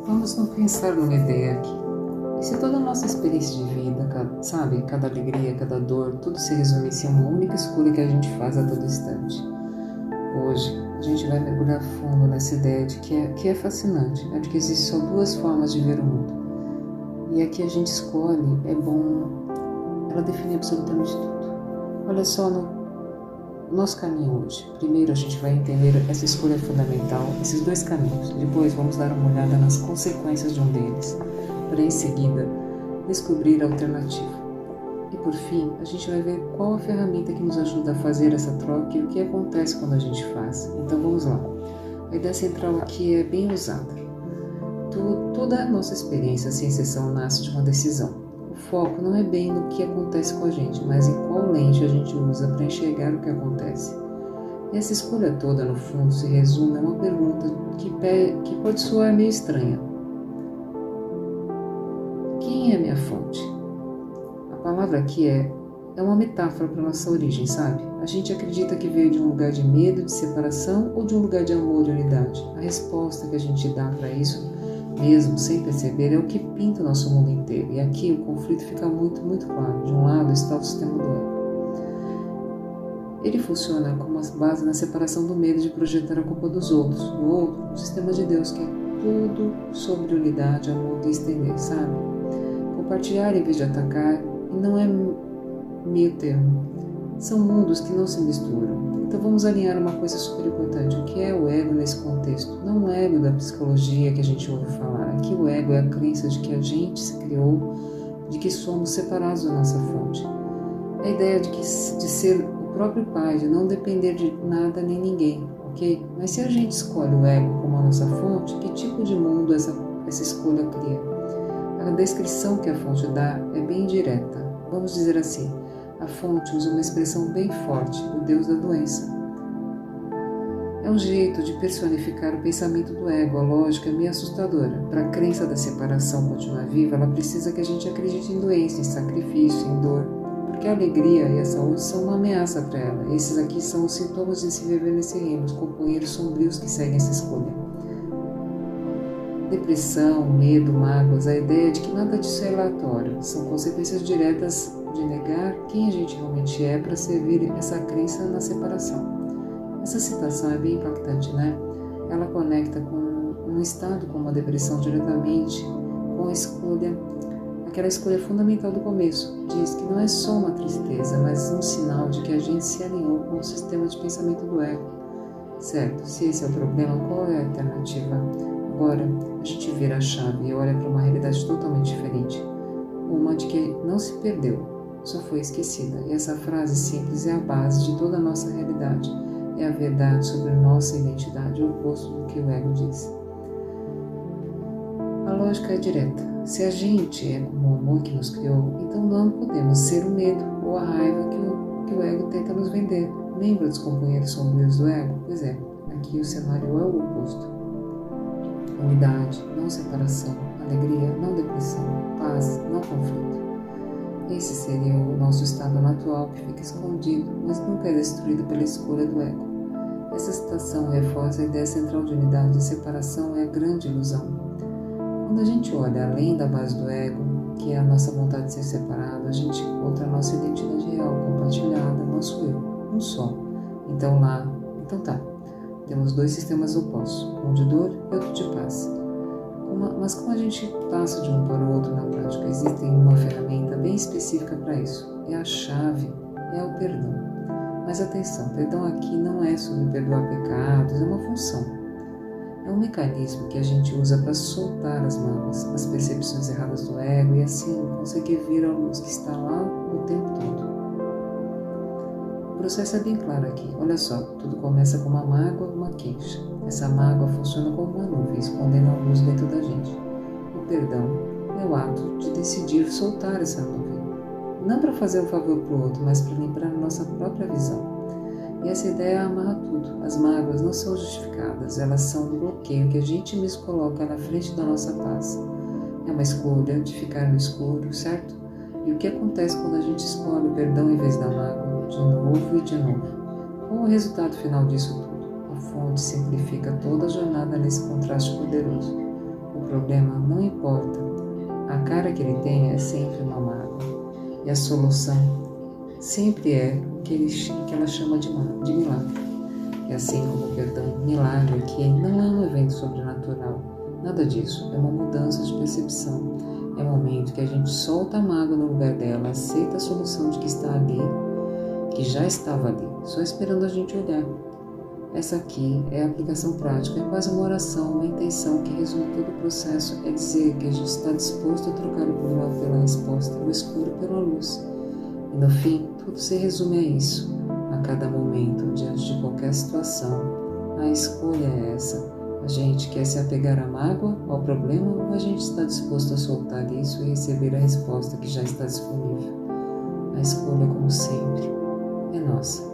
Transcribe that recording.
Vamos não pensar numa ideia aqui. E se toda a nossa experiência de vida, cada alegria, cada dor, tudo se resumisse a uma única escolha que a gente faz a todo instante? Hoje, a gente vai mergulhar fundo nessa ideia de que é fascinante, de que existem só duas formas de ver o mundo. E a que a gente escolhe é bom, ela define absolutamente tudo. Olha só no nosso caminho hoje. Primeiro a gente vai entender essa escolha fundamental, esses dois caminhos. Depois vamos dar uma olhada nas consequências de um deles, para em seguida descobrir a alternativa. E por fim, a gente vai ver qual a ferramenta que nos ajuda a fazer essa troca e o que acontece quando a gente faz. Então vamos lá. A ideia central aqui é bem usada. Toda a nossa experiência, sem exceção, nasce de uma decisão. O foco não é bem no que acontece com a gente, mas em qual lente a gente usa para enxergar o que acontece. E essa escolha toda, no fundo, se resume a uma pergunta que pode soar meio estranha. Quem é a minha fonte? A palavra aqui é uma metáfora para a nossa origem, sabe? A gente acredita que veio de um lugar de medo, de separação ou de um lugar de amor e unidade. A resposta que a gente dá para isso, mesmo sem perceber, é o que pinta o nosso mundo inteiro. E aqui o conflito fica muito, muito claro. De um lado está o sistema do ego. Ele funciona como base na separação do medo de projetar a culpa dos outros. Do outro, o sistema de Deus, que é tudo sobre unidade, amor e estender, sabe? Compartilhar em vez de atacar, e não é meio termo. São mundos que não se misturam. Então vamos alinhar uma coisa super importante. O que é o ego nesse contexto? Não o ego da psicologia que a gente ouve falar. Aqui o ego é a crença de que a gente se criou, de que somos separados da nossa fonte. A ideia de ser o próprio pai, de não depender de nada nem ninguém, ok? Mas se a gente escolhe o ego como a nossa fonte, que tipo de mundo essa escolha cria? A descrição que a fonte dá é bem direta. Vamos dizer assim, a fonte usa uma expressão bem forte, o Deus da doença. É um jeito de personificar o pensamento do ego, a lógica é meio assustadora. Para a crença da separação continuar viva, ela precisa que a gente acredite em doença, em sacrifício, em dor. Porque a alegria e a saúde são uma ameaça para ela. Esses aqui são os sintomas de se viver nesse reino, os companheiros sombrios que seguem essa escolha. Depressão, medo, mágoas, a ideia de que nada disso é aleatório. São consequências diretas de negar quem a gente realmente é para servir essa crença na separação. Essa citação é bem impactante, né? Ela conecta com um estado como a depressão diretamente com a escolha, aquela escolha fundamental do começo. Diz que não é só uma tristeza, mas um sinal de que a gente se alinhou com o sistema de pensamento do ego. Certo, se esse é o problema, qual é a alternativa? Agora, a gente vira a chave e olha para uma realidade totalmente diferente. Uma de que não se perdeu, só foi esquecida. E essa frase simples é a base de toda a nossa realidade. É a verdade sobre nossa identidade, o oposto do que o ego diz. A lógica é direta. Se a gente é como o amor que nos criou, então não podemos ser o medo ou a raiva que o ego tenta nos vender. Lembra dos companheiros sombrios do ego? Pois é, aqui o cenário é o oposto. Unidade, não separação, alegria, não depressão, paz, não conflito. Esse seria o nosso estado natural que fica escondido, mas nunca é destruído pela escolha do ego. Essa citação reforça a ideia central de unidade e separação é a grande ilusão. Quando a gente olha além da base do ego, que é a nossa vontade de ser separado, a gente encontra a nossa identidade real, compartilhada, nosso eu, um só. Então tá. Temos dois sistemas opostos, um de dor e outro de paz. Mas como a gente passa de um para o outro na prática, existe uma ferramenta bem específica para isso. E a chave é o perdão. Mas atenção, perdão aqui não é sobre perdoar pecados, é uma função. É um mecanismo que a gente usa para soltar as mágoas, as percepções erradas do ego e assim conseguir ver a luz que está lá o tempo todo. O processo é bem claro aqui. Olha só, tudo começa com uma mágoa, uma queixa. Essa mágoa funciona como uma nuvem, escondendo a luz dentro da gente. O perdão é o ato de decidir soltar essa nuvem. Não para fazer um favor para o outro, mas para limpar a nossa própria visão. E essa ideia amarra tudo. As mágoas não são justificadas, elas são um bloqueio que a gente mesmo coloca na frente da nossa paz. É uma escolha de ficar no escuro, certo? E o que acontece quando a gente escolhe o perdão em vez da mágoa? De novo e de novo. Qual o resultado final disso tudo? A fonte simplifica toda a jornada nesse contraste poderoso. O problema não importa. A cara que ele tem é sempre uma mágoa. E a solução sempre é o que ela chama de milagre. É assim como o perdão milagre, que não é um evento sobrenatural. Nada disso. É uma mudança de percepção. É o momento que a gente solta a mágoa no lugar dela, aceita a solução de que está ali, que já estava ali, só esperando a gente olhar. Essa aqui é a aplicação prática, é quase uma oração, uma intenção que resume todo o processo, é dizer que a gente está disposto a trocar o problema pela resposta, o escuro pela luz. E no fim, tudo se resume a isso. A cada momento, diante de qualquer situação, a escolha é essa. A gente quer se apegar à mágoa, ao problema, ou a gente está disposto a soltar isso e receber a resposta que já está disponível? A escolha, como sempre, é nossa.